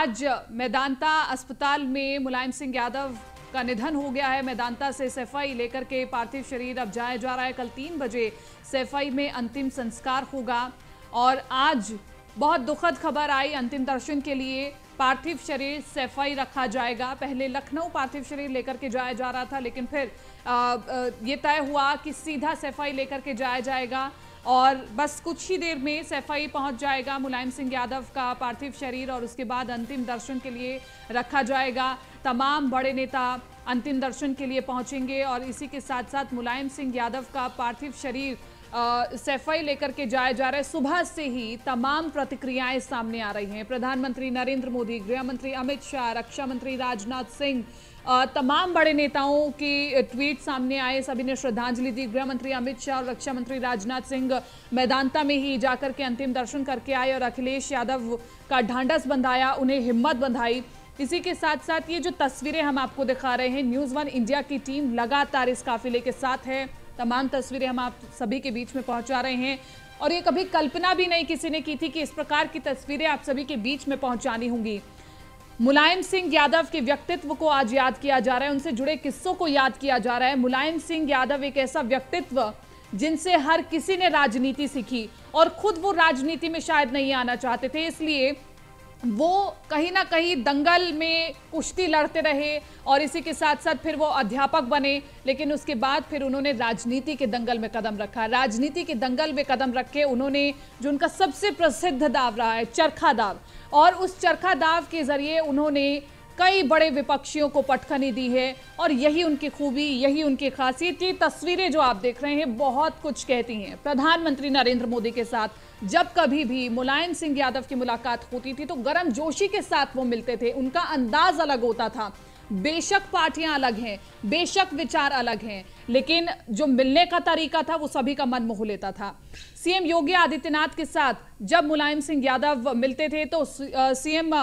आज मेदांता अस्पताल में मुलायम सिंह यादव का निधन हो गया है। मेदांता से सैफई लेकर के पार्थिव शरीर अब जाया जा रहा है। कल 3 बजे सैफई में अंतिम संस्कार होगा और आज बहुत दुखद खबर आई। अंतिम दर्शन के लिए पार्थिव शरीर सैफई रखा जाएगा। पहले लखनऊ पार्थिव शरीर लेकर के जाया जा रहा था, लेकिन फिर ये तय हुआ कि सीधा सैफई लेकर के जाया जाएगा और बस कुछ ही देर में सैफई पहुंच जाएगा मुलायम सिंह यादव का पार्थिव शरीर और उसके बाद अंतिम दर्शन के लिए रखा जाएगा। तमाम बड़े नेता अंतिम दर्शन के लिए पहुंचेंगे और इसी के साथ साथ मुलायम सिंह यादव का पार्थिव शरीर सैफई लेकर के जाया जा रहा है। सुबह से ही तमाम प्रतिक्रियाएं सामने आ रही हैं। प्रधानमंत्री नरेंद्र मोदी, गृह मंत्री अमित शाह, रक्षा मंत्री राजनाथ सिंह, तमाम बड़े नेताओं की ट्वीट सामने आए। सभी ने श्रद्धांजलि दी। गृह मंत्री अमित शाह और रक्षा मंत्री राजनाथ सिंह मेदांता में ही जाकर के अंतिम दर्शन करके आए और अखिलेश यादव का ढांढस बंधाया, उन्हें हिम्मत बंधाई। इसी के साथ साथ ये जो तस्वीरें हम आपको दिखा रहे हैं, न्यूज़ 1 इंडिया की टीम लगातार इस काफिले के साथ है। तमाम तस्वीरें हम आप सभी के बीच में पहुंचा रहे हैं और ये कभी कल्पना भी नहीं किसी ने की थी कि इस प्रकार की तस्वीरें आप सभी के बीच में पहुंचानी होंगी। मुलायम सिंह यादव के व्यक्तित्व को आज याद किया जा रहा है, उनसे जुड़े किस्सों को याद किया जा रहा है। मुलायम सिंह यादव एक ऐसा व्यक्तित्व जिनसे हर किसी ने राजनीति सीखी और खुद वो राजनीति में शायद नहीं आना चाहते थे, इसलिए वो कहीं ना कहीं दंगल में कुश्ती लड़ते रहे और इसी के साथ साथ फिर वो अध्यापक बने, लेकिन उसके बाद फिर उन्होंने राजनीति के दंगल में कदम रखा। राजनीति के दंगल में कदम रख के उन्होंने जो उनका सबसे प्रसिद्ध दाव रहा है चरखा दाव, और उस चरखा दाव के जरिए उन्होंने कई बड़े विपक्षियों को पटखनी दी है और यही उनकी खूबी, यही उनकी खासियत। ये तस्वीरें जो आप देख रहे हैं बहुत कुछ कहती हैं। प्रधानमंत्री नरेंद्र मोदी के साथ जब कभी भी मुलायम सिंह यादव की मुलाकात होती थी तो गर्मजोशी के साथ वो मिलते थे। उनका अंदाज अलग होता था। बेशक पार्टियां अलग हैं, बेशक विचार अलग हैं, लेकिन जो मिलने का तरीका था वो सभी का मन मोह लेता था। सीएम योगी आदित्यनाथ के साथ जब मुलायम सिंह यादव मिलते थे तो सीएम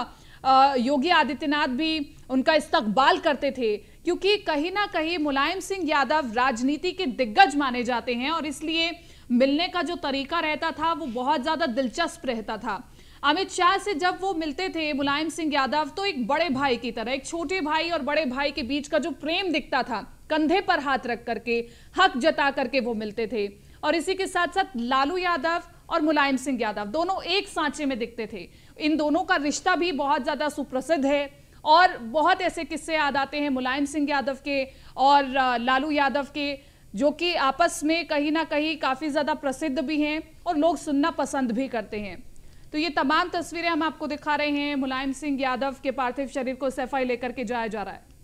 योगी आदित्यनाथ भी उनका इस्तकबाल करते थे, क्योंकि कहीं ना कहीं मुलायम सिंह यादव राजनीति के दिग्गज माने जाते हैं और इसलिए मिलने का जो तरीका रहता था वो बहुत ज्यादा दिलचस्प रहता था। अमित शाह से जब वो मिलते थे मुलायम सिंह यादव तो एक बड़े भाई की तरह, एक छोटे भाई और बड़े भाई के बीच का जो प्रेम दिखता था, कंधे पर हाथ रख करके, हक जता करके वो मिलते थे। और इसी के साथ साथ लालू यादव और मुलायम सिंह यादव दोनों एक सांचे में दिखते थे। इन दोनों का रिश्ता भी बहुत ज्यादा सुप्रसिद्ध है और बहुत ऐसे किस्से याद आते हैं मुलायम सिंह यादव के और लालू यादव के, जो कि आपस में कहीं ना कहीं काफी ज्यादा प्रसिद्ध भी हैं और लोग सुनना पसंद भी करते हैं। तो ये तमाम तस्वीरें हम आपको दिखा रहे हैं। मुलायम सिंह यादव के पार्थिव शरीर को सैफई लेकर के जाया जा रहा है।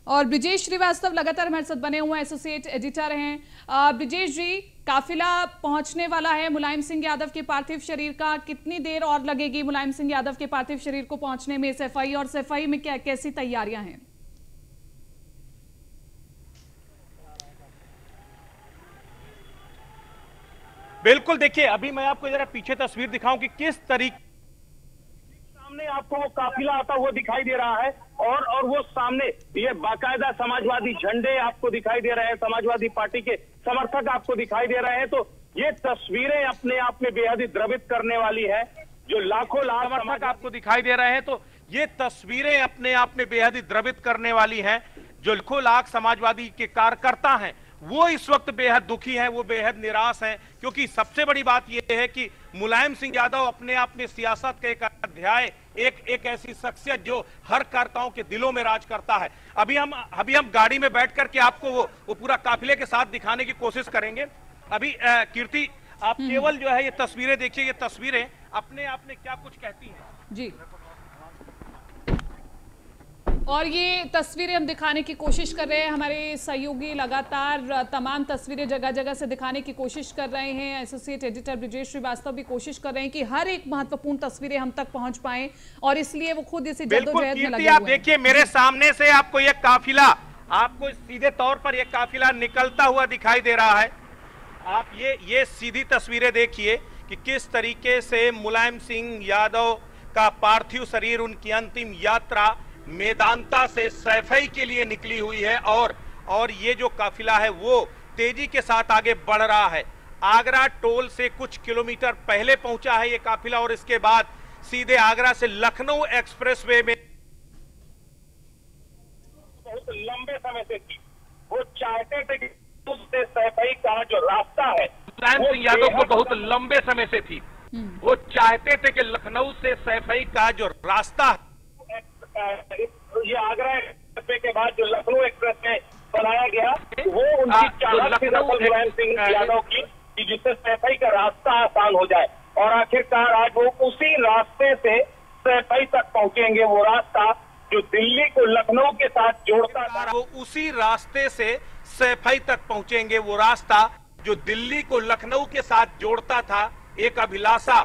और ब्रिजेश श्रीवास्तव लगातार हमारे साथ बने हुए एसोसिएट एडिटर हैं। ब्रिजेश जी, काफिला पहुंचने वाला है मुलायम सिंह यादव के पार्थिव शरीर का, कितनी देर और लगेगी मुलायम सिंह यादव के पार्थिव शरीर को पहुंचने में सैफई, और सैफई में क्या कैसी तैयारियां हैं? बिल्कुल, देखिए अभी मैं आपको जरा पीछे तस्वीर दिखाऊं कि किस तरीके सामने आपको वो काफिला आता हुआ दिखाई दे रहा है और वो सामने ये बाकायदा समाजवादी झंडे आपको दिखाई दे रहे हैं, समाजवादी पार्टी के समर्थक आपको दिखाई दे रहे हैं। तो ये तस्वीरें अपने आप में बेहद ही द्रवित करने वाली है। जो लाखों लाख समर्थक आपको दिखाई दे रहे हैं, तो ये तस्वीरें अपने आप में बेहद ही द्रवित करने वाली है। जो लाखों लाख समाजवादी के कार्यकर्ता हैं वो इस वक्त बेहद दुखी हैं, वो बेहद निराश हैं, क्योंकि सबसे बड़ी बात यह है कि मुलायम सिंह यादव अपने आप में सियासत का एक अध्याय, एक ऐसी शख्सियत जो हर कार्यकर्ताओं के दिलों में राज करता है। अभी हम गाड़ी में बैठ करके आपको वो पूरा काफिले के साथ दिखाने की कोशिश करेंगे। अभी कीर्ति, आप केवल जो है ये तस्वीरें देखिए, ये तस्वीरें अपने आप में क्या कुछ कहती हैं जी। और ये तस्वीरें हम दिखाने की कोशिश कर रहे हैं, हमारे सहयोगी लगातार तमाम तस्वीरें जगह जगह से दिखाने की कोशिश कर रहे हैं। एसोसिएट एडिटर ब्रिजेश श्रीवास्तव भी कोशिश कर रहे हैं कि हर एक महत्वपूर्ण तस्वीरें हम तक पहुंच पाएं और इसलिए वो खुद इसी जद्दोजहद में लगे हुए हैं। आप देखिए मेरे सामने से आपको ये काफिला, आपको सीधे तौर पर यह काफिला निकलता हुआ दिखाई दे रहा है। आप ये सीधी तस्वीरें देखिए कि किस तरीके से मुलायम सिंह यादव का पार्थिव शरीर, उनकी अंतिम यात्रा मेदांता से सैफई के लिए निकली हुई है और ये जो काफिला है वो तेजी के साथ आगे बढ़ रहा है। आगरा टोल से कुछ किलोमीटर पहले पहुंचा है ये काफिला और इसके बाद सीधे आगरा से लखनऊ एक्सप्रेसवे में बहुत लंबे समय से थी। वो चाहते थे कि उससे सैफई का जो रास्ता है, मुलायम सिंह यादव को बहुत लंबे समय से थी, वो चाहते थे कि लखनऊ से सैफई का जो रास्ता ये आगरा एक्सप्रेसवे के बाद जो लखनऊ एक्सप्रेस में बनाया गया, वो उनकी चाहत थी मुलायम सिंह यादव की कि जिससे सैफई का रास्ता आसान हो जाए। और आखिरकार आज वो उसी रास्ते से सैफई तक पहुंचेंगे। वो रास्ता जो दिल्ली को लखनऊ के साथ जोड़ता था, वो उसी रास्ते से सैफई तक पहुंचेंगे। वो रास्ता जो दिल्ली को लखनऊ के साथ जोड़ता था, एक अभिलाषा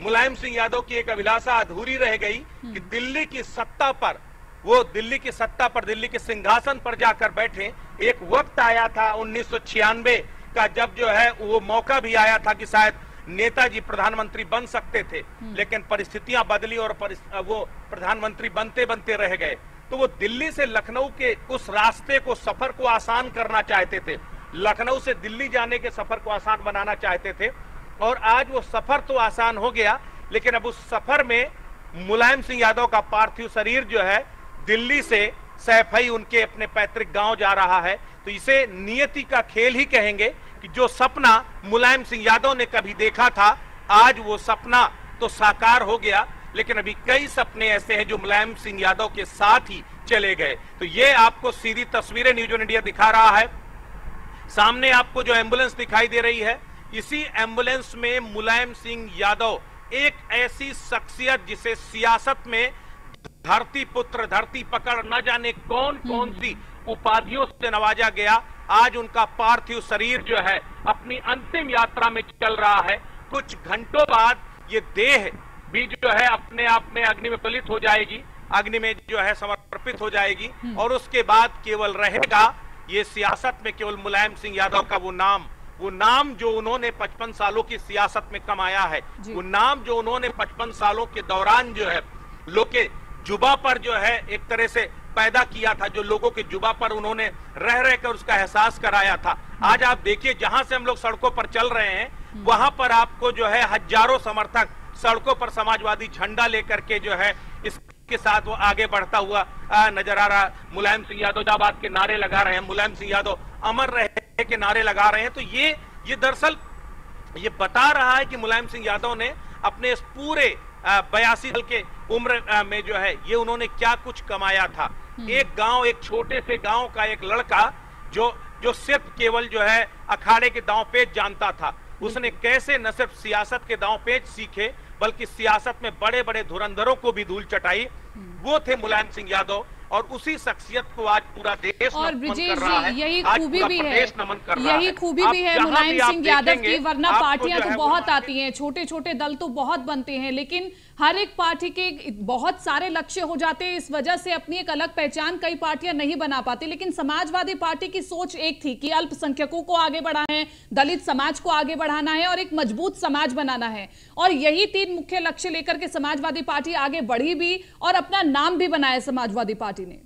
मुलायम सिंह यादव की एक अभिलाषा अधूरी रह गई कि दिल्ली की सत्ता पर, वो दिल्ली की सत्ता पर, दिल्ली के सिंहासन पर जाकर बैठे। एक वक्त आया था 1996 का, जब जो है वो मौका भी आया था कि शायद नेताजी प्रधानमंत्री बन सकते थे, लेकिन परिस्थितियां बदली और वो प्रधानमंत्री बनते बनते रह गए। तो वो दिल्ली से लखनऊ के उस रास्ते को, सफर को आसान करना चाहते थे, लखनऊ से दिल्ली जाने के सफर को आसान बनाना चाहते थे। और आज वो सफर तो आसान हो गया, लेकिन अब उस सफर में मुलायम सिंह यादव का पार्थिव शरीर जो है दिल्ली से सैफई उनके अपने पैतृक गांव जा रहा है। तो इसे नियति का खेल ही कहेंगे कि जो सपना मुलायम सिंह यादव ने कभी देखा था, आज वो सपना तो साकार हो गया, लेकिन अभी कई सपने ऐसे हैं जो मुलायम सिंह यादव के साथ ही चले गए। तो ये आपको सीधी तस्वीरें न्यूज ऑन इंडिया दिखा रहा है। सामने आपको जो एम्बुलेंस दिखाई दे रही है, इसी एम्बुलेंस में मुलायम सिंह यादव, एक ऐसी शख्सियत जिसे सियासत में धरती पुत्र, धरती पकड़, न जाने कौन कौन सी उपाधियों से नवाजा गया, आज उनका पार्थिव शरीर जो है अपनी अंतिम यात्रा में चल रहा है। कुछ घंटों बाद ये देह भी जो है अपने आप में अग्नि में प्रज्वलित हो जाएगी, अग्नि में जो है समर्पित हो जाएगी, और उसके बाद केवल रहेगा ये सियासत में केवल मुलायम सिंह यादव का वो नाम जो उन्होंने 55 सालों की सियासत में कमाया है, वो नाम जो उन्होंने 55 सालों के दौरान जो है लोग के जुबा पर जो है एक तरह से पैदा किया था, जो लोगों के जुबा पर उन्होंने रह रहकर उसका एहसास कराया था। आज आप देखिए, जहां से हम लोग सड़कों पर चल रहे हैं, वहां पर आपको जो है हजारों समर्थक सड़कों पर समाजवादी झंडा लेकर के जो है इसके साथ वो आगे बढ़ता हुआ नजर आ रहा। मुलायम सिंह यादव जिंदाबाद के नारे लगा रहे हैं, मुलायम सिंह यादव अमर रहे के नारे लगा रहे हैं। तो ये दरअसल ये बता रहा है कि मुलायम सिंह यादव ने अपने इस पूरे 82 साल के उम्र में जो है ये उन्होंने क्या कुछ कमाया था। एक गांव, एक छोटे से गांव का एक लड़का जो सिर्फ केवल जो है अखाड़े के दांव पेच जानता था, उसने कैसे न सिर्फ सियासत के दांव पेच सीखे बल्कि सियासत में बड़े बड़े धुरंधरों को भी धूल चटाई, वो थे मुलायम सिंह यादव। और उसी शख्सियत को आज पूरा देश नमन कर रहा है, यही आज खूबी पूरा भी है, प्रदेश नमन कर रहा यही है। खूबी भी है मुलायम सिंह यादव की, वरना पार्टियां तो बहुत है आती हैं, छोटे छोटे दल तो बहुत बनते हैं, लेकिन हर एक पार्टी के बहुत सारे लक्ष्य हो जाते हैं। इस वजह से अपनी एक अलग पहचान कई पार्टियां नहीं बना पाती। लेकिन समाजवादी पार्टी की सोच एक थी कि अल्पसंख्यकों को आगे बढ़ाना है, दलित समाज को आगे बढ़ाना है और एक मजबूत समाज बनाना है। और यही 3 मुख्य लक्ष्य लेकर के समाजवादी पार्टी आगे बढ़ी भी और अपना नाम भी बनाया समाजवादी पार्टी ने।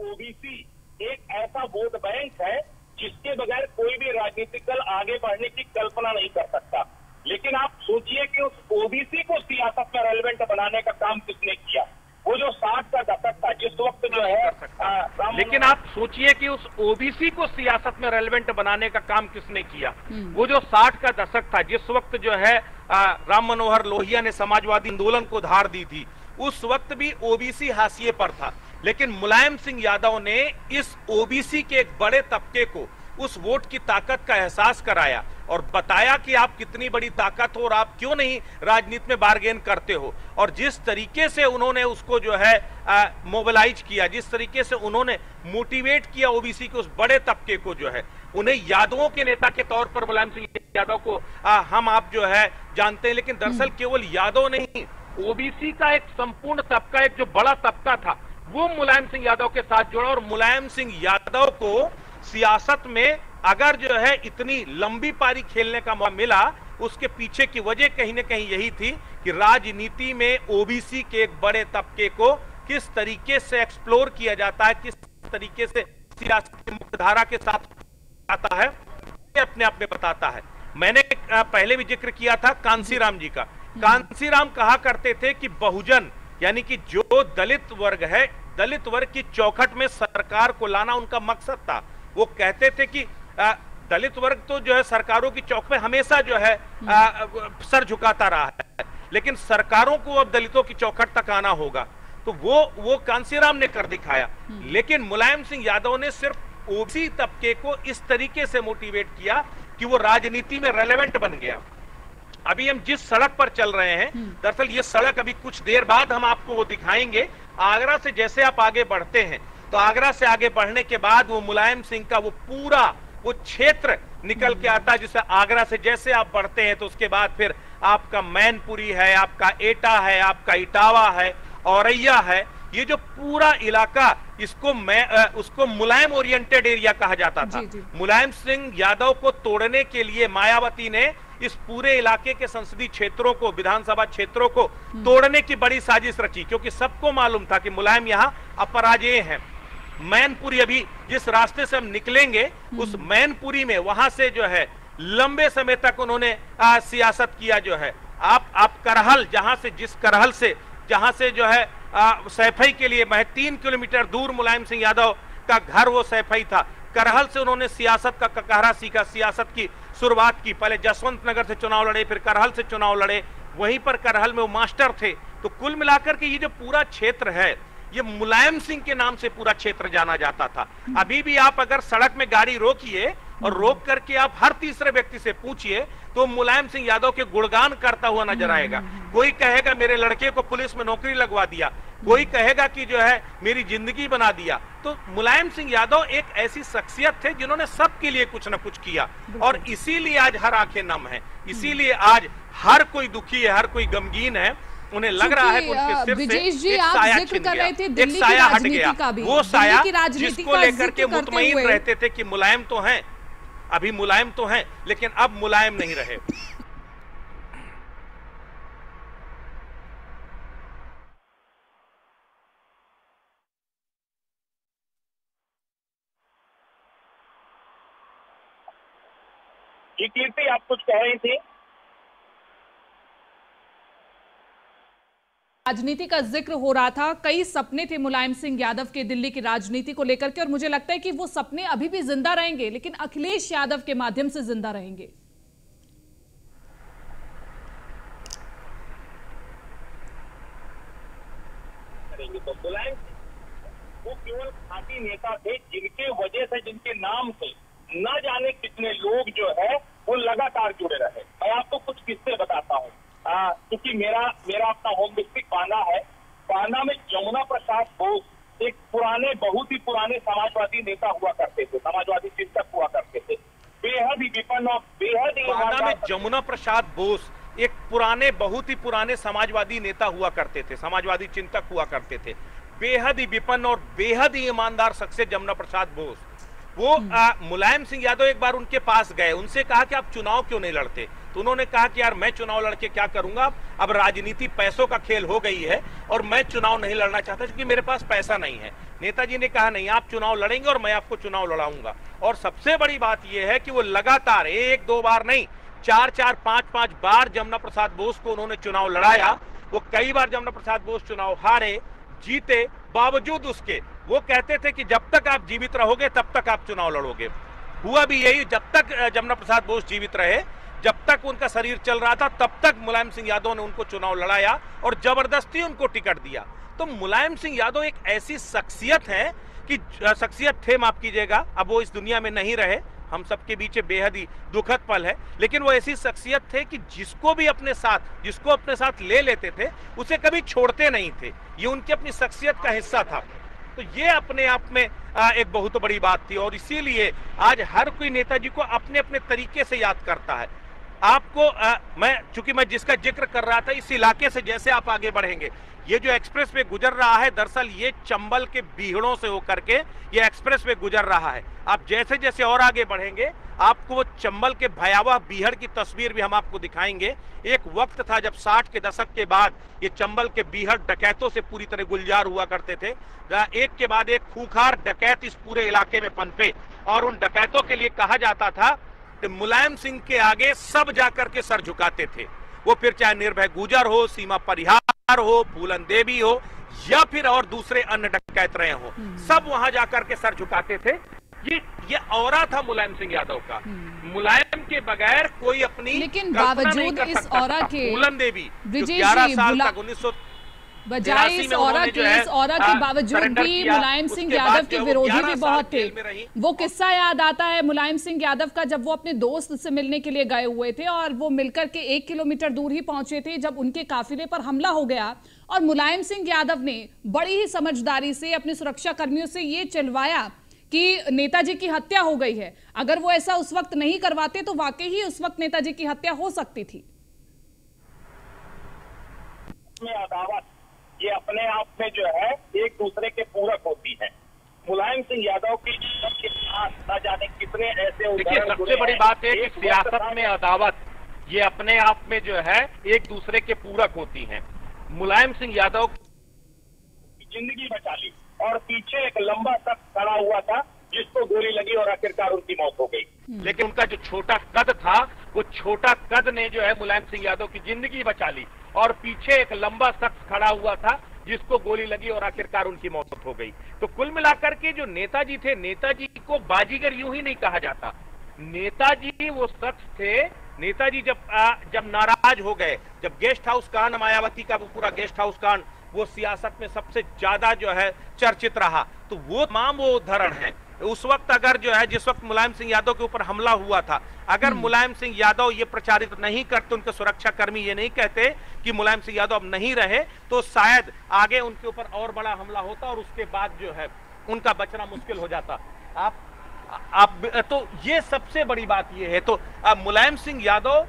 ओबीसी एक ऐसा वोट बैंक है जिसके बगैर कोई भी राजनीतिक दल आगे बढ़ने की कल्पना नहीं कर सकता। लेकिन आप सोचिए कि उस ओबीसी को सियासत में रेलेवेंट बनाने का काम किसने किया। वो जो 60 का दशक था, जिस वक्त जो है लेकिन आप सोचिए कि उस ओबीसी को सियासत में रेलेवेंट बनाने का काम किसने किया। वो जो 60 का दशक था, जिस वक्त जो है राम मनोहर लोहिया ने समाजवादी आंदोलन को धार दी थी, उस वक्त भी ओबीसी हाशिए पर था। लेकिन मुलायम सिंह यादव ने इस ओबीसी के एक बड़े तबके को उस वोट की ताकत का एहसास कराया और बताया कि आप कितनी बड़ी ताकत हो और आप क्यों नहीं राजनीति में बार्गेन करते हो। और जिस तरीके से उन्होंने उसको जो है मोबिलाइज किया, जिस तरीके से उन्होंने मोटिवेट किया ओबीसी के उस बड़े तबके को, जो है उन्हें यादवों के नेता के तौर पर मुलायम सिंह यादव को हम आप जो है जानते हैं। लेकिन दरअसल केवल यादव नहीं, ओबीसी का एक संपूर्ण तबका, एक जो बड़ा तबका था, वो मुलायम सिंह यादव के साथ जुड़ा। और मुलायम सिंह यादव को सियासत में अगर जो है इतनी लंबी पारी खेलने का मौका मिला, उसके पीछे की वजह कहीं ना कहीं यही थी कि राजनीति में ओबीसी के एक बड़े तबके को किस तरीके से एक्सप्लोर किया जाता है, किस तरीके से सियासी मुख्यधारा के साथ आता है, अपने आप में बताता है। मैंने पहले भी जिक्र किया था कांसीराम जी का। कांसीराम कहा करते थे कि बहुजन यानी कि जो दलित वर्ग है, दलित वर्ग की चौखट में सरकार को लाना उनका मकसद था। वो कहते थे कि दलित वर्ग तो जो है सरकारों की चौक में हमेशा जो है सर झुकाता रहा है, लेकिन सरकारों को अब दलितों की चौखट तक आना होगा। तो वो कांसीराम ने कर दिखाया। लेकिन मुलायम सिंह यादव ने सिर्फ ओबीसी तबके को इस तरीके से मोटिवेट किया कि वो राजनीति में रेलेवेंट बन गया। अभी हम जिस सड़क पर चल रहे हैं, दरअसल ये सड़क अभी कुछ देर बाद हम आपको वो दिखाएंगे। आगरा से जैसे आप आगे बढ़ते हैं तो आगरा से आगे बढ़ने के बाद वो मुलायम सिंह का वो पूरा वो क्षेत्र निकल के आता है, जिससे आगरा से जैसे आप बढ़ते हैं तो उसके बाद फिर आपका मैनपुरी है, आपका एटा है, आपका इटावा है, औरैया है। ये जो पूरा इलाका उसको मुलायम ओरिएंटेड एरिया कहा जाता था। मुलायम सिंह यादव को तोड़ने के लिए मायावती ने इस पूरे इलाके के संसदीय क्षेत्रों को, विधानसभा क्षेत्रों को तोड़ने की बड़ी साजिश रची, क्योंकि सबको मालूम था कि मुलायम यहाँ अपराजेय है। मैनपुरी, अभी जिस रास्ते से हम निकलेंगे उस मैनपुरी में, वहां से जो है लंबे समय तक उन्होंने सियासत किया। जो है आप करहल, जहां से जो है सैफई के लिए महज 3 किलोमीटर दूर मुलायम सिंह यादव का घर वो सैफई था। करहल से उन्होंने सियासत का ककहरा सीखा, सियासत की शुरुआत की। पहले जसवंत नगर से चुनाव लड़े, फिर करहल से चुनाव लड़े, वहीं पर करहल में वो मास्टर थे। तो कुल मिलाकर के ये जो पूरा क्षेत्र है, ये मुलायम सिंह के नाम से पूरा क्षेत्र जाना जाता था। अभी भी आप अगर सड़क में गाड़ी रोकिए और रोक करके आप हर तीसरे व्यक्ति से पूछिए तो मुलायम सिंह यादव के गुणगान करता हुआ नजर आएगा। कोई कहेगा मेरे लड़के को पुलिस में नौकरी लगवा दिया, कोई कहेगा कि जो है मेरी जिंदगी बना दिया। तो मुलायम सिंह यादव एक ऐसी शख्सियत थे जिन्होंने सबके लिए कुछ ना कुछ किया, और इसीलिए आज हर आंखें नम है, इसीलिए आज हर कोई दुखी है, हर कोई गमगीन है। उन्हें लग रहा है कि उनके सिर से एक साया छिन गया, एक साया हट गया। वो साया जिसको लेकर के मुतमईन रहते थे कि मुलायम तो हैं, अभी मुलायम तो हैं, लेकिन अब मुलायम नहीं रहे। ये कीर्ति आप कुछ कह रही थी? राजनीति का जिक्र हो रहा था। कई सपने थे मुलायम सिंह यादव के दिल्ली की राजनीति को लेकर के, और मुझे लगता है कि वो सपने अभी भी जिंदा रहेंगे, लेकिन अखिलेश यादव के माध्यम से जिंदा रहेंगे। तो मुलायम वो केवल खाटी नेता थे जिनके वजह से, जिनके नाम से न जाने कितने लोग जो है वो लगातार जुड़े रहे। मैं आपको कुछ किस्से बताता हूँ, क्योंकि मेरा अपना होम डिस्ट्रिक्ट बांदा है। बांदा में जमुना प्रसाद बोस एक पुराने, बहुत ही पुराने समाजवादी नेता हुआ करते थे, समाजवादी चिंतक हुआ करते थे, बेहद ही विपन्न और बेहद ही। बांदा में जमुना प्रसाद बोस एक पुराने, बहुत ही पुराने समाजवादी नेता हुआ करते थे, समाजवादी चिंतक हुआ करते थे, बेहद ही विपन्न और बेहद ही ईमानदार शख्सियत जमुना प्रसाद बोस। वो मुलायम सिंह यादव एक बार उनके पास गए, उनसे कहा कि आप चुनाव क्यों नहीं लड़ते? तो उन्होंने कहा कि यार मैं चुनाव लड़के क्या करूंगा, अब राजनीति पैसों का खेल हो गई है और मैं चुनाव नहीं लड़ना चाहता क्योंकि मेरे पास पैसा नहीं है। नेताजी ने कहा नहीं, आप चुनाव लड़ेंगे और मैं आपको चुनाव लड़ाऊंगा। और सबसे बड़ी बात यह है कि वो लगातार 1-2 बार नहीं, 4-4, 5-5 बार जमुना प्रसाद बोस को उन्होंने चुनाव लड़ाया। वो कई बार जमुना प्रसाद बोस चुनाव हारे, जीते, बावजूद उसके वो कहते थे कि जब तक आप जीवित रहोगे तब तक आप चुनाव लड़ोगे। हुआ भी यही, जब तक जमुना प्रसाद बोस जीवित रहे, जब तक उनका शरीर चल रहा था, तब तक मुलायम सिंह यादव ने उनको चुनाव लड़ाया और जबरदस्ती उनको टिकट दिया। तो मुलायम सिंह यादव एक ऐसी शख्सियत है कि शख्सियत थे, माफ कीजिएगा, अब वो इस दुनिया में नहीं रहे, हम सबके बीच बेहद ही दुखद पल है, लेकिन वो ऐसी शख्सियत थे कि जिसको अपने साथ ले लेते थे उसे कभी छोड़ते नहीं थे। ये उनकी अपनी शख्सियत का हिस्सा था। तो ये अपने आप में एक बहुत बड़ी बात थी, और इसीलिए आज हर कोई नेताजी को अपने अपने तरीके से याद करता है। आपको चूंकि मैं जिसका जिक्र कर रहा था, इस इलाके से जैसे आप आगे बढ़ेंगे, ये जो एक्सप्रेस वे गुजर रहा है, दरअसल ये चंबल के बीहड़ों से होकर के ये एक्सप्रेस वे गुजर रहा है। आप जैसे जैसे और आगे बढ़ेंगे आपको वो चंबल के भयावह बीहड़ की तस्वीर भी हम आपको दिखाएंगे। एक वक्त था जब 60 के दशक के बाद ये चंबल के बीहड़ डकैतों से पूरी तरह गुलजार हुआ करते थे। एक के बाद एक खूंखार डकैत इस पूरे इलाके में पनपे और उन डकैतों के लिए कहा जाता था कि मुलायम सिंह के आगे सब जाकर के सर झुकाते थे। वो फिर चाहे निर्भय गुजर हो, सीमा परिहार हो, फूलन देवी हो या फिर और दूसरे अन्य डकैत रहे हो, सब वहां जाकर के सर झुकाते थे। ये औरा था मुलायम सिंह यादव का। मुलायम के बगैर कोई अपनी लेकिन बावजूद इस औरा के फूलन देवी 11 साल तक 1900 बजाय इस औरा के बावजूद भी मुलायम सिंह यादव के विरोधी भी बहुत थे। वो किस्सा याद आता है मुलायम सिंह यादव का, जब वो अपने दोस्त से मिलने के लिए गए हुए थे और वो मिलकर के 1 किलोमीटर दूर ही पहुंचे थे जब उनके काफिले पर हमला हो गया और मुलायम सिंह यादव ने बड़ी ही समझदारी से अपने सुरक्षा कर्मियों से ये चिल्वाया कि नेताजी की हत्या हो गई है। अगर वो ऐसा उस वक्त नहीं करवाते तो वाकई ही उस वक्त नेताजी की हत्या हो सकती थी। ये अपने आप में जो है एक दूसरे के पूरक होती है। मुलायम सिंह यादव की न जाने कितने ऐसे उदाहरण। सबसे बड़ी बात है कि सियासत में अदावत ये अपने आप में जो है एक दूसरे के पूरक होती हैं। मुलायम सिंह यादव की जिंदगी बचा ली और पीछे एक लंबा शख्स खड़ा हुआ था जिसको गोली लगी और आखिरकार उनकी मौत हो गई। लेकिन उनका जो छोटा कद था, वो छोटा कद ने जो है मुलायम सिंह यादव की जिंदगी बचा ली और पीछे एक लंबा शख्स खड़ा हुआ था जिसको गोली लगी और आखिरकार उनकी मौत हो गई। तो कुल मिलाकर के जो नेताजी थे, नेताजी को बाजीगर यूं ही नहीं कहा जाता। नेताजी वो शख्स थे, नेताजी जब नाराज हो गए, जब गेस्ट हाउस कांड, मायावती का वो पूरा गेस्ट हाउस कांड वो सियासत में सबसे ज्यादा जो है चर्चित रहा, तो वो तमाम वो उदाहरण है। उस वक्त अगर जो है जिस वक्त मुलायम सिंह यादव के ऊपर हमला हुआ था, अगर मुलायम सिंह यादव ये प्रचारित नहीं करते, उनके सुरक्षा कर्मी ये नहीं कहते कि मुलायम सिंह यादव अब नहीं रहे, तो शायद आगे उनके ऊपर और बड़ा हमला होता और उसके बाद जो है उनका बचना मुश्किल हो जाता। आप तो ये सबसे बड़ी बात ये है। तो मुलायम सिंह यादव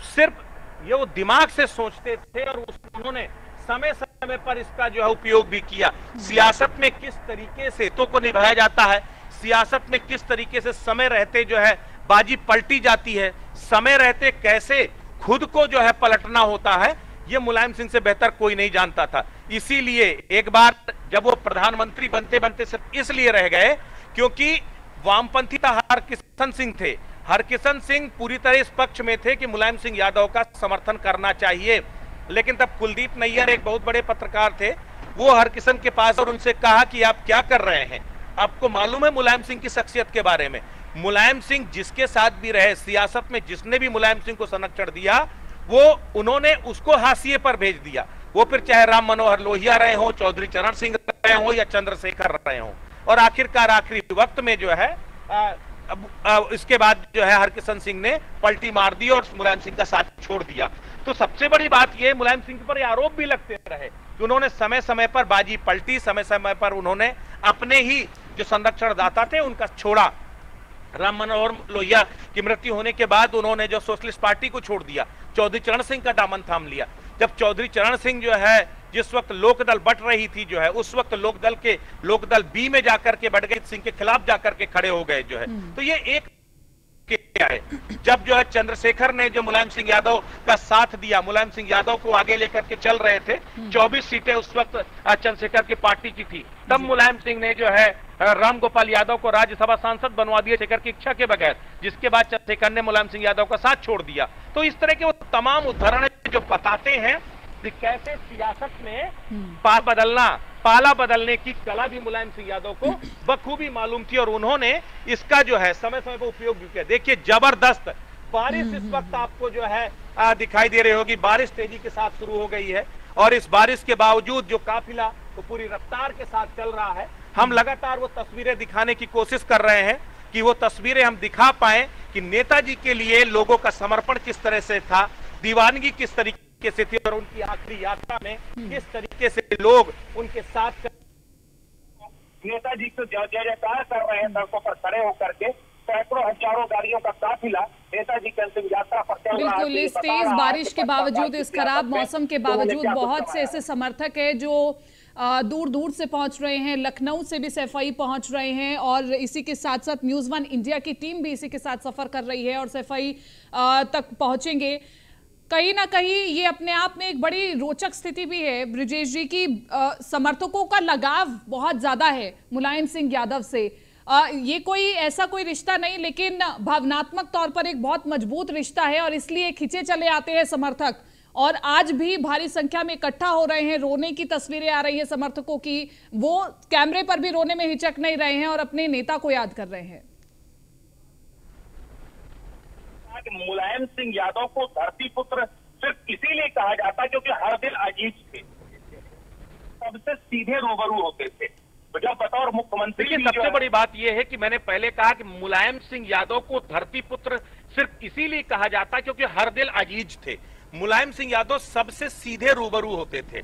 सिर्फ ये वो दिमाग से सोचते थे और उन्होंने समय समय पर इसका जो है उपयोग भी किया। सियासत में किस तरीके से हितों को निभाया जाता है, सियासत में किस तरीके से समय रहते जो है बाजी पलटी जाती है, समय रहते कैसे खुद को जो है पलटना होता है, ये मुलायम सिंह से बेहतर कोई नहीं जानता था। इसीलिए एक बार जब वो प्रधानमंत्री बनते बनते सिर्फ इसलिए रह गए क्योंकि वामपंथी हरकिशन सिंह थे। हरकिशन सिंह पूरी तरह इस पक्ष में थे कि मुलायम सिंह यादव का समर्थन करना चाहिए, लेकिन तब कुलदीप नैयर एक बहुत बड़े पत्रकार थे, वो हरकिशन के पास और उनसे कहा कि आप क्या कर रहे हैं, आपको मालूम है मुलायम सिंह की शख्सियत के बारे में। मुलायम सिंह जिसके साथ भी रहे सियासत में, जिसने भी मुलायम सिंह को संरक्षण दिया, वो उन्होंने उसको हाशिए पर भेज दिया। वो फिर चाहे राम मनोहर लोहिया रहे हो, चौधरी चरण सिंह रहे हो या चंद्रशेखर रहे हो, और आखिरकार आखिरी वक्त में जो है इसके बाद जो है हरकिशन सिंह ने पलटी मार दी और मुलायम सिंह का साथ छोड़ दिया। तो सबसे बड़ी बात यह मुलायम सिंह पर आरोप भी लगते रहे कि उन्होंने समय समय पर बाजी पलटी, समय समय पर उन्होंने अपने ही जो संरक्षणदाता थे उनका छोड़ा। राम मनोहर लोहिया की मृत्यु होने के बाद उन्होंने जो सोशलिस्ट पार्टी को छोड़ दिया, चौधरी चरण सिंह का दामन थाम लिया। जब चौधरी चरण सिंह जो है जिस वक्त लोकदल बट रही थी जो है, उस वक्त लोकदल बी में जाकर के बड़गैत सिंह के खिलाफ जाकर के खड़े हो गए जो है। तो ये एक क्या है, जब जो है चंद्रशेखर ने जो मुलायम सिंह यादव का साथ दिया, मुलायम सिंह यादव को आगे लेकर के चल रहे थे, 24 सीटें उस वक्त चंद्रशेखर की पार्टी की थी, तब मुलायम सिंह ने जो है राम गोपाल यादव को राज्यसभा सांसद बनवा दिया शेखर की इच्छा के बगैर, जिसके बाद चंद्रशेखर ने मुलायम सिंह यादव का साथ छोड़ दिया। तो इस तरह के वो तमाम उदाहरण जो बताते हैं कि कैसे सियासत में पाला बदलने की कला भी मुलायम सिंह यादव को बखूबी मालूम थी और उन्होंने इसका जो है समय समय पर उपयोग भी किया। देखिए जबरदस्त बारिश इस वक्त आपको जो है दिखाई दे रही होगी, बारिश तेजी के साथ शुरू हो गई है और इस बारिश के बावजूद जो काफिला वो पूरी रफ्तार के साथ चल रहा है। हम लगातार वो तस्वीरें दिखाने की कोशिश कर रहे हैं कि वो तस्वीरें हम दिखा पाए कि नेताजी के लिए लोगों का समर्पण किस तरह से था, दीवानगी किस तरीके से थी और उनकी आखिरी यात्रा में किस तरीके से लोग उनके साथ नेताजी को जय जयकार कर रहे हैं। सड़कों पर खड़े होकर के सैकड़ों हजारों गाड़ियों का काफिला नेताजी की अंतिम यात्रा पर चल रहा है। बिल्कुल, इस तेज बारिश के बावजूद, इस खराब मौसम के बावजूद बहुत से ऐसे समर्थक है जो दूर दूर से पहुंच रहे हैं, लखनऊ से भी सैफई पहुंच रहे हैं और इसी के साथ साथ न्यूज़ वन इंडिया की टीम भी इसी के साथ सफर कर रही है और सैफई तक पहुंचेंगे। कहीं ना कहीं ये अपने आप में एक बड़ी रोचक स्थिति भी है ब्रिजेश जी की, समर्थकों का लगाव बहुत ज्यादा है मुलायम सिंह यादव से। ये कोई ऐसा कोई रिश्ता नहीं, लेकिन भावनात्मक तौर पर एक बहुत मजबूत रिश्ता है और इसलिए खींचे चले आते हैं समर्थक। और आज भी भारी संख्या में इकट्ठा हो रहे हैं, रोने की तस्वीरें आ रही है समर्थकों की, वो कैमरे पर भी रोने में हिचक नहीं रहे हैं और अपने नेता को याद कर रहे हैं। मुलायम सिंह यादव को धरती पुत्र सिर्फ इसीलिए कहा जाता क्योंकि हर दिल अजीज थे, सबसे सीधे रूबरू होते थे। तो जब बतौर मुख्यमंत्री, सबसे बड़ी बात यह है कि मैंने पहले कहा कि मुलायम सिंह यादव को धरती पुत्र सिर्फ इसीलिए कहा जाता क्योंकि हर दिल अजीज थे। मुलायम सिंह यादव सबसे सीधे रूबरू होते थे।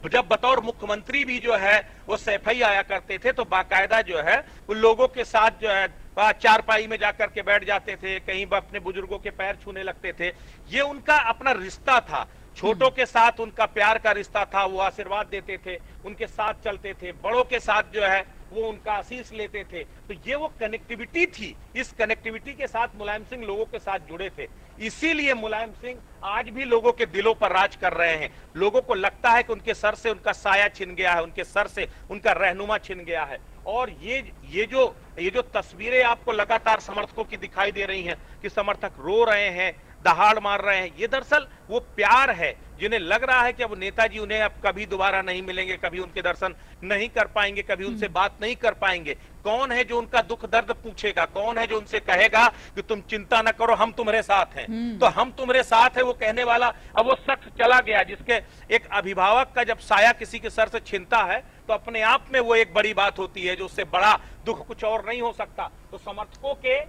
जब बतौर मुख्यमंत्री भी जो है वो सैफई आया करते थे तो बाकायदा जो है वो लोगों के साथ जो है चारपाई में जाकर के बैठ जाते थे, कहीं अपने बुजुर्गों के पैर छूने लगते थे। ये उनका अपना रिश्ता था, छोटों के साथ उनका प्यार का रिश्ता था, वो आशीर्वाद देते थे, उनके साथ चलते थे, बड़ों के साथ जो है वो उनका आशीष लेते थे। तो ये वो कनेक्टिविटी थी, इस कनेक्टिविटी के साथ मुलायम सिंह लोगों के साथ जुड़े थे। इसीलिए मुलायम सिंह आज भी लोगों के दिलों पर राज कर रहे हैं। लोगों को लगता है कि उनके सर से उनका साया छिन गया है, उनके सर से उनका रहनुमा छिन गया है। और ये जो तस्वीरें आपको लगातार समर्थकों की दिखाई दे रही हैं कि समर्थक रो रहे हैं, दहाड़ मार रहे हैं, ये दरअसल वो प्यार है जिन्हें लग रहा है कि अब नेताजी उन्हें अब कभी दोबारा नहीं मिलेंगे, कभी उनके दर्शन नहीं कर पाएंगे, कभी उनसे बात नहीं कर पाएंगे। कौन है जो उनका दुख दर्द पूछेगा? कौन है जो उनसे कहेगा कि तुम चिंता न करो, हम तुम्हारे साथ हैं? तो हम तुम्हारे साथ है वो कहने वाला अब वो शख्स चला गया, जिसके एक अभिभावक का जब साया किसी के सर से छिनता है तो अपने आप में वो एक बड़ी बात होती है, जो उससे बड़ा दुख कुछ और नहीं हो सकता। तो समर्थकों के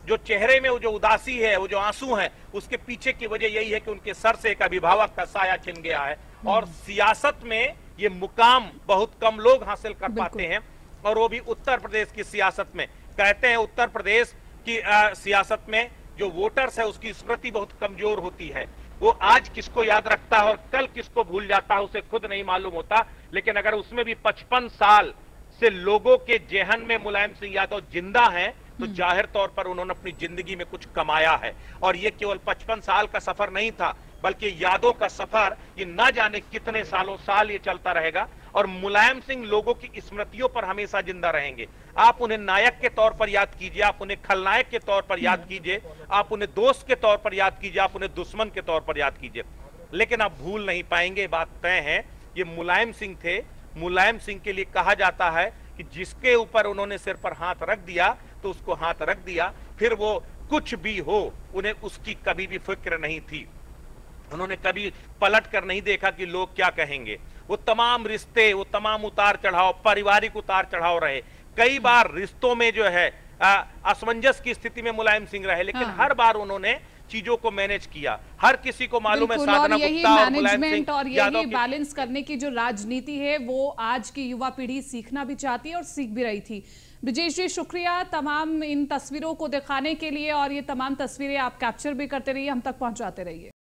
जो चेहरे में वो जो उदासी है, वो जो आंसू है, उसके पीछे की वजह यही है कि उनके सर से एक अभिभावक का साया छिन गया है। और सियासत में ये मुकाम बहुत कम लोग हासिल कर पाते हैं, और वो भी उत्तर प्रदेश की सियासत में। कहते हैं उत्तर प्रदेश की सियासत में जो वोटर्स है उसकी स्मृति बहुत कमजोर होती है। वो आज किसको याद रखता है और कल किसको भूल जाता है उसे खुद नहीं मालूम होता। लेकिन अगर उसमें भी 55 साल से लोगों के जेहन में मुलायम सिंह यादव जिंदा हैं तो जाहिर तौर पर उन्होंने अपनी जिंदगी में कुछ कमाया है। और ये केवल 55 साल का सफर नहीं था, बल्कि यादों का सफर ये ना जाने कितने सालों साल ये चलता रहेगा। और मुलायम सिंह लोगों की स्मृतियों पर हमेशा जिंदा रहेंगे। आप उन्हें नायक के तौर पर याद कीजिए, आप उन्हें खलनायक के तौर पर याद कीजिए, आप उन्हें दोस्त के तौर पर याद कीजिए, आप उन्हें दुश्मन के तौर पर याद कीजिए, लेकिन आप भूल नहीं पाएंगे। बात तय है, ये मुलायम सिंह थे। मुलायम सिंह के लिए कहा जाता है कि जिसके ऊपर उन्होंने सिर पर हाथ रख दिया तो उसको हाथ रख दिया, फिर वो कुछ भी हो उन्हें उसकी कभी भी फिक्र नहीं थी। उन्होंने कभी पलट कर नहीं देखा कि लोग क्या कहेंगे। वो तमाम रिश्ते, वो तमाम उतार चढ़ाव, पारिवारिक उतार चढ़ाव रहे। कई बार रिश्तों में जो है असमंजस की स्थिति में मुलायम सिंह रहे, लेकिन हर बार उन्होंने चीजों को मैनेज किया। हर किसी को मालूम है साधना गुप्ता और मुलायम सिंह और यही बैलेंस करने की जो राजनीति है वो आज की युवा पीढ़ी सीखना भी चाहती है और सीख भी रही थी। ब्रिजेश जी शुक्रिया तमाम इन तस्वीरों को दिखाने के लिए, और ये तमाम तस्वीरें आप कैप्चर भी करते रहिए, हम तक पहुंचाते रहिए।